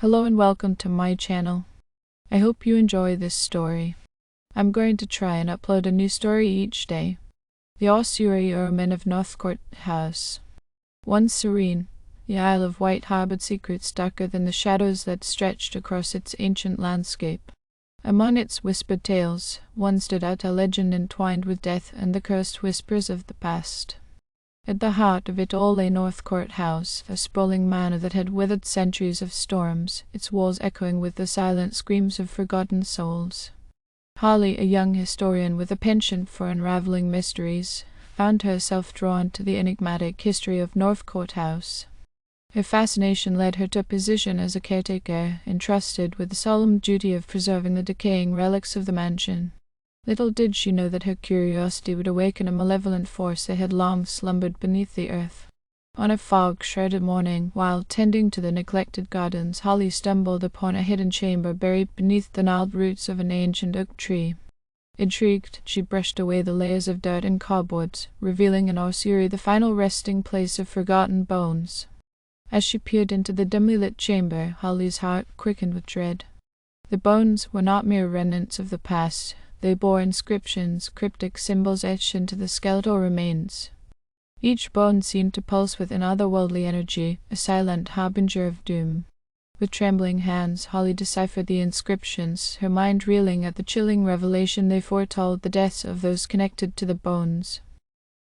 Hello and welcome to my channel. I hope you enjoy this story. I'm going to try and upload a new story each day. The Ossuary or Omen of Northcourt House. Once serene, the Isle of Wight harbored secrets darker than the shadows that stretched across its ancient landscape. Among its whispered tales, one stood out, a legend entwined with death and the cursed whispers of the past. At the heart of it all lay Northcourt House, a sprawling manor that had weathered centuries of storms, its walls echoing with the silent screams of forgotten souls. Holly, a young historian with a penchant for unraveling mysteries, found herself drawn to the enigmatic history of Northcourt House. Her fascination led her to a position as a caretaker, entrusted with the solemn duty of preserving the decaying relics of the mansion. Little did she know that her curiosity would awaken a malevolent force that had long slumbered beneath the earth. On a fog-shrouded morning, while tending to the neglected gardens, Holly stumbled upon a hidden chamber buried beneath the gnarled roots of an ancient oak tree. Intrigued, she brushed away the layers of dirt and cobwebs, revealing in Ossuary the final resting place of forgotten bones. As she peered into the dimly lit chamber, Holly's heart quickened with dread. The bones were not mere remnants of the past. They bore inscriptions, cryptic symbols etched into the skeletal remains. Each bone seemed to pulse with an otherworldly energy, a silent harbinger of doom. With trembling hands, Holly deciphered the inscriptions, her mind reeling at the chilling revelation they foretold the deaths of those connected to the bones.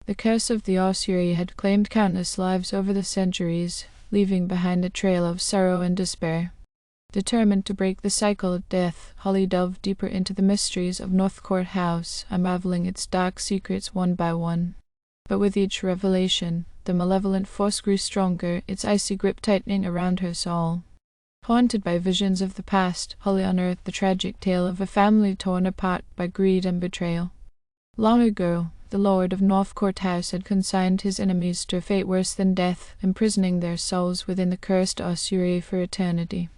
The curse of the ossuary had claimed countless lives over the centuries, leaving behind a trail of sorrow and despair. Determined to break the cycle of death, Holly delved deeper into the mysteries of Northcourt House, unraveling its dark secrets one by one. But with each revelation, the malevolent force grew stronger, its icy grip tightening around her soul. Haunted by visions of the past, Holly unearthed the tragic tale of a family torn apart by greed and betrayal. Long ago, the Lord of Northcourt House had consigned his enemies to a fate worse than death, imprisoning their souls within the cursed ossuary for eternity.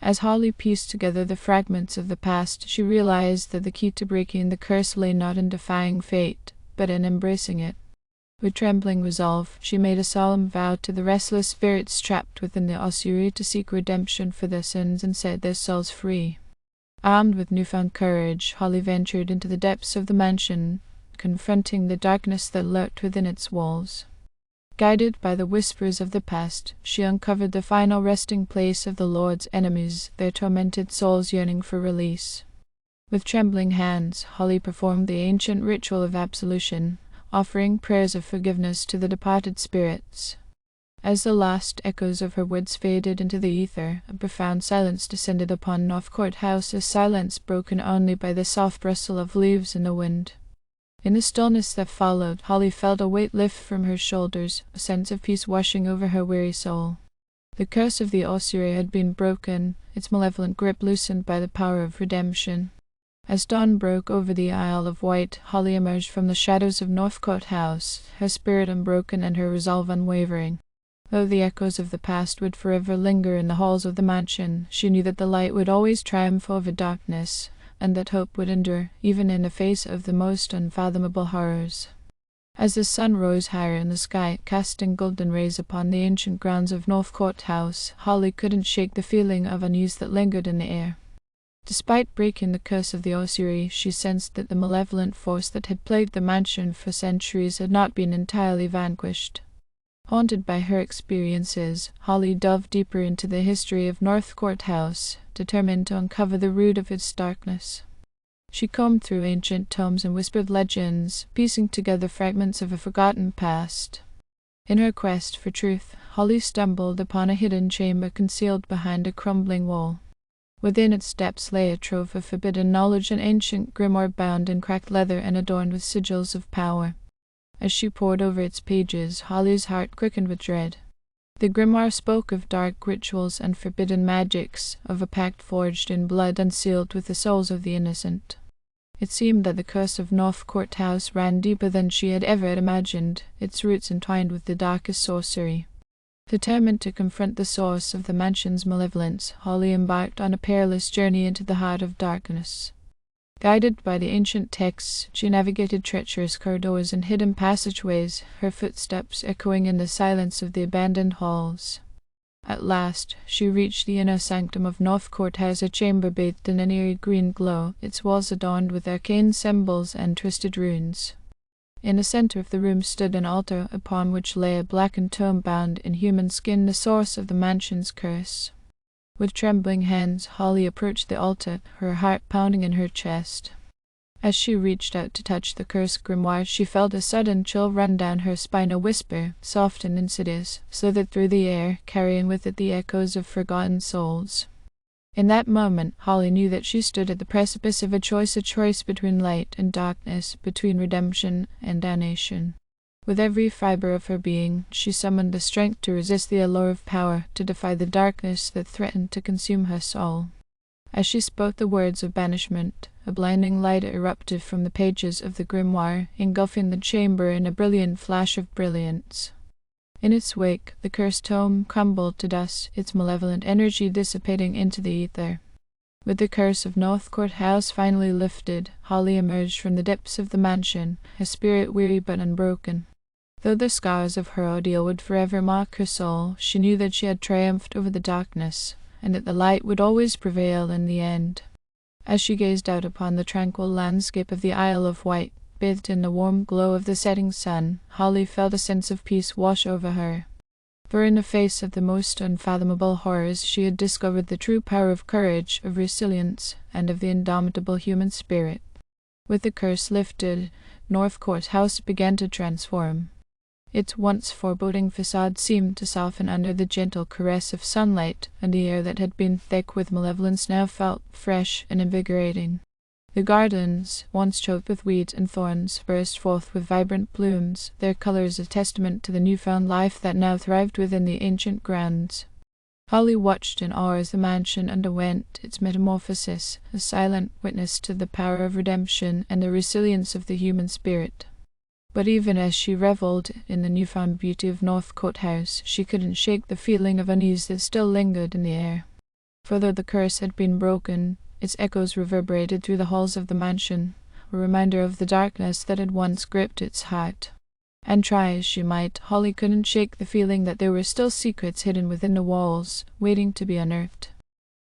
As Holly pieced together the fragments of the past, she realized that the key to breaking the curse lay not in defying fate, but in embracing it. With trembling resolve, she made a solemn vow to the restless spirits trapped within the ossuary to seek redemption for their sins and set their souls free. Armed with newfound courage, Holly ventured into the depths of the mansion, confronting the darkness that lurked within its walls. Guided by the whispers of the past, she uncovered the final resting place of the Lord's enemies, their tormented souls yearning for release. With trembling hands, Holly performed the ancient ritual of absolution, offering prayers of forgiveness to the departed spirits. As the last echoes of her words faded into the ether, a profound silence descended upon Northcourt House, a silence broken only by the soft rustle of leaves in the wind. In the stillness that followed, Holly felt a weight lift from her shoulders, a sense of peace washing over her weary soul. The curse of the ossuary had been broken, its malevolent grip loosened by the power of redemption. As dawn broke over the Isle of Wight, Holly emerged from the shadows of Northcourt House, her spirit unbroken and her resolve unwavering. Though the echoes of the past would forever linger in the halls of the mansion, she knew that the light would always triumph over darkness, and that hope would endure, even in the face of the most unfathomable horrors. As the sun rose higher in the sky, casting golden rays upon the ancient grounds of Northcourt House, Holly couldn't shake the feeling of unease that lingered in the air. Despite breaking the curse of the ossuary, she sensed that the malevolent force that had plagued the mansion for centuries had not been entirely vanquished. Haunted by her experiences, Holly delved deeper into the history of Northcourt House, determined to uncover the root of its darkness. She combed through ancient tomes and whispered legends, piecing together fragments of a forgotten past. In her quest for truth, Holly stumbled upon a hidden chamber concealed behind a crumbling wall. Within its depths lay a trove of forbidden knowledge, an ancient grimoire bound in cracked leather and adorned with sigils of power. As she pored over its pages, Holly's heart quickened with dread. The grimoire spoke of dark rituals and forbidden magics, of a pact forged in blood and sealed with the souls of the innocent. It seemed that the curse of Northcourt House ran deeper than she had ever imagined, its roots entwined with the darkest sorcery. Determined to confront the source of the mansion's malevolence, Holly embarked on a perilous journey into the heart of darkness. Guided by the ancient texts, she navigated treacherous corridors and hidden passageways, her footsteps echoing in the silence of the abandoned halls. At last she reached the inner sanctum of Northcourt House, a chamber bathed in an eerie green glow, its walls adorned with arcane symbols and twisted runes. In the center of the room stood an altar upon which lay a blackened tome bound in human skin, the source of the mansion's curse. With trembling hands, Holly approached the altar, her heart pounding in her chest. As she reached out to touch the cursed grimoire, she felt a sudden chill run down her spine, a whisper, soft and insidious, slithered through the air, carrying with it the echoes of forgotten souls. In that moment, Holly knew that she stood at the precipice of a choice between light and darkness, between redemption and damnation. With every fiber of her being, she summoned the strength to resist the allure of power, to defy the darkness that threatened to consume her soul. As she spoke the words of banishment, a blinding light erupted from the pages of the grimoire, engulfing the chamber in a brilliant flash of brilliance. In its wake, the cursed tome crumbled to dust, its malevolent energy dissipating into the ether. With the curse of Northcourt House finally lifted, Holly emerged from the depths of the mansion, her spirit weary but unbroken. Though the scars of her ordeal would forever mark her soul, she knew that she had triumphed over the darkness, and that the light would always prevail in the end. As she gazed out upon the tranquil landscape of the Isle of Wight, bathed in the warm glow of the setting sun, Holly felt a sense of peace wash over her. For in the face of the most unfathomable horrors she had discovered the true power of courage, of resilience, and of the indomitable human spirit. With the curse lifted, Northcourt House began to transform. Its once foreboding facade seemed to soften under the gentle caress of sunlight, and the air that had been thick with malevolence now felt fresh and invigorating. The gardens, once choked with weeds and thorns, burst forth with vibrant blooms, their colors a testament to the newfound life that now thrived within the ancient grounds. Holly watched in awe as the mansion underwent its metamorphosis, a silent witness to the power of redemption and the resilience of the human spirit. But even as she reveled in the newfound beauty of Northcourt House, she couldn't shake the feeling of unease that still lingered in the air. For though the curse had been broken, its echoes reverberated through the halls of the mansion, a reminder of the darkness that had once gripped its heart. And try as she might, Holly couldn't shake the feeling that there were still secrets hidden within the walls, waiting to be unearthed.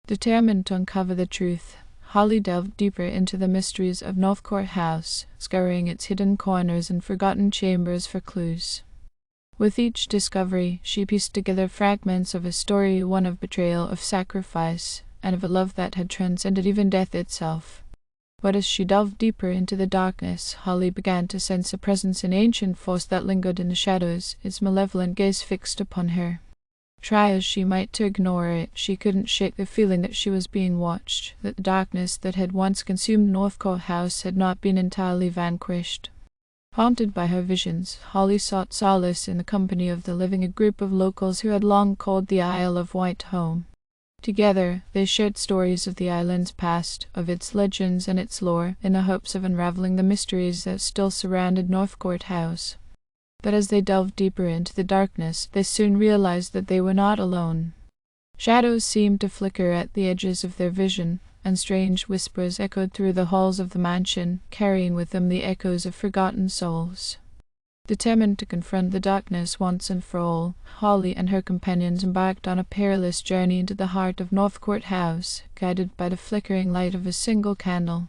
Determined to uncover the truth, Holly delved deeper into the mysteries of Northcourt House, scouring its hidden corners and forgotten chambers for clues. With each discovery, she pieced together fragments of a story, one of betrayal, of sacrifice, and of a love that had transcended even death itself. But as she delved deeper into the darkness, Holly began to sense a presence in ancient force that lingered in the shadows, its malevolent gaze fixed upon her. Try as she might to ignore it, she couldn't shake the feeling that she was being watched, that the darkness that had once consumed Northcourt House had not been entirely vanquished. Haunted by her visions, Holly sought solace in the company of the living, a group of locals who had long called the Isle of Wight home. Together, they shared stories of the island's past, of its legends and its lore, in the hopes of unraveling the mysteries that still surrounded Northcourt House. But as they delved deeper into the darkness, they soon realized that they were not alone. Shadows seemed to flicker at the edges of their vision, and strange whispers echoed through the halls of the mansion, carrying with them the echoes of forgotten souls. Determined to confront the darkness once and for all, Holly and her companions embarked on a perilous journey into the heart of Northcourt House, guided by the flickering light of a single candle.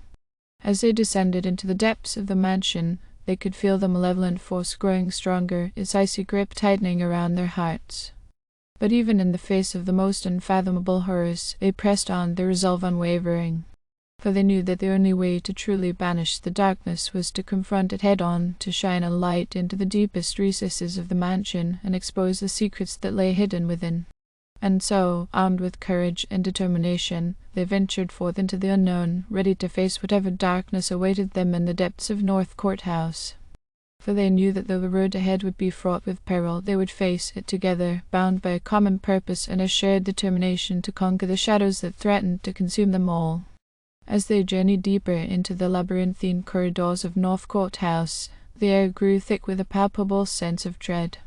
As they descended into the depths of the mansion, they could feel the malevolent force growing stronger, its icy grip tightening around their hearts. But even in the face of the most unfathomable horrors, they pressed on, their resolve unwavering. For they knew that the only way to truly banish the darkness was to confront it head-on, to shine a light into the deepest recesses of the mansion and expose the secrets that lay hidden within. And so, armed with courage and determination, they ventured forth into the unknown, ready to face whatever darkness awaited them in the depths of Northcourt House. For they knew that though the road ahead would be fraught with peril, they would face it together, bound by a common purpose and a shared determination to conquer the shadows that threatened to consume them all. As they journeyed deeper into the labyrinthine corridors of Northcourt House, the air grew thick with a palpable sense of dread.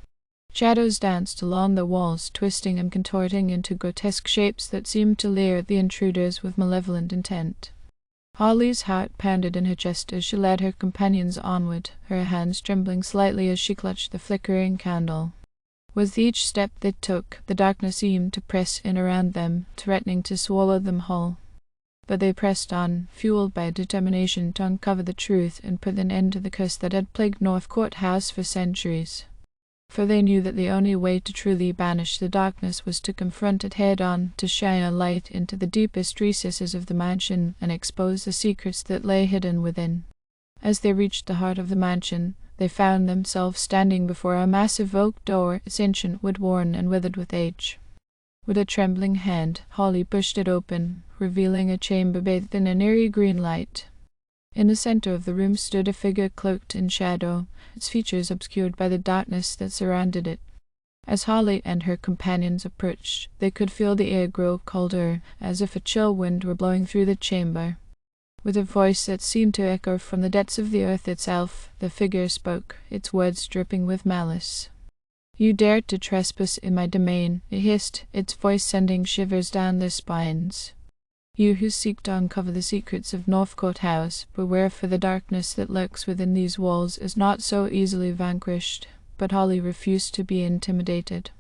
Shadows danced along the walls, twisting and contorting into grotesque shapes that seemed to leer at the intruders with malevolent intent. Holly's heart pounded in her chest as she led her companions onward, her hands trembling slightly as she clutched the flickering candle. With each step they took, the darkness seemed to press in around them, threatening to swallow them whole. But they pressed on, fueled by a determination to uncover the truth and put an end to the curse that had plagued Northcourt House for centuries. For they knew that the only way to truly banish the darkness was to confront it head-on, to shine a light into the deepest recesses of the mansion and expose the secrets that lay hidden within. As they reached the heart of the mansion, they found themselves standing before a massive oak door, its ancient wood worn and withered with age. With a trembling hand, Holly pushed it open, revealing a chamber bathed in an eerie green light. In the center of the room stood a figure cloaked in shadow, its features obscured by the darkness that surrounded it. As Holly and her companions approached, they could feel the air grow colder, as if a chill wind were blowing through the chamber. With a voice that seemed to echo from the depths of the earth itself, the figure spoke, its words dripping with malice. "You dared to trespass in my domain," it hissed, its voice sending shivers down their spines. "You who seek to uncover the secrets of Northcourt House, beware, for the darkness that lurks within these walls is not so easily vanquished." But Holly refused to be intimidated.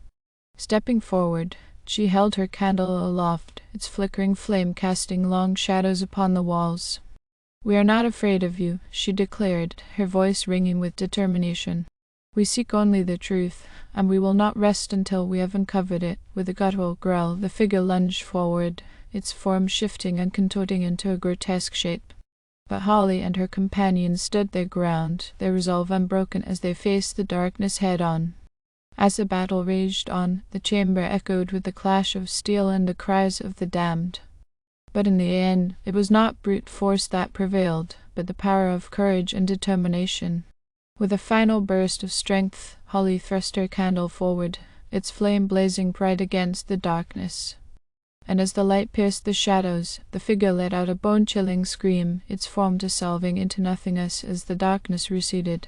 Stepping forward, she held her candle aloft, its flickering flame casting long shadows upon the walls. "We are not afraid of you," she declared, her voice ringing with determination. "We seek only the truth, and we will not rest until we have uncovered it." With a guttural growl, the figure lunged forward, its form shifting and contorting into a grotesque shape. But Holly and her companions stood their ground, their resolve unbroken as they faced the darkness head-on. As the battle raged on, the chamber echoed with the clash of steel and the cries of the damned. But in the end, it was not brute force that prevailed, but the power of courage and determination. With a final burst of strength, Holly thrust her candle forward, its flame blazing bright against the darkness. And as the light pierced the shadows, the figure let out a bone-chilling scream, its form dissolving into nothingness as the darkness receded.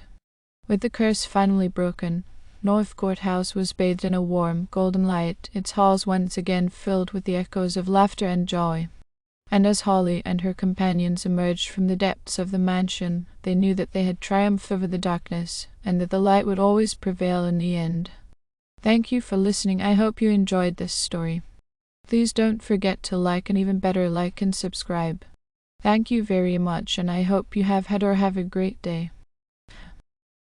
With the curse finally broken, Northcourt House was bathed in a warm, golden light, its halls once again filled with the echoes of laughter and joy. And as Holly and her companions emerged from the depths of the mansion, they knew that they had triumphed over the darkness, and that the light would always prevail in the end. Thank you for listening. I hope you enjoyed this story. Please don't forget to like, and even better, like and subscribe. Thank you very much, and I hope you have had a great day.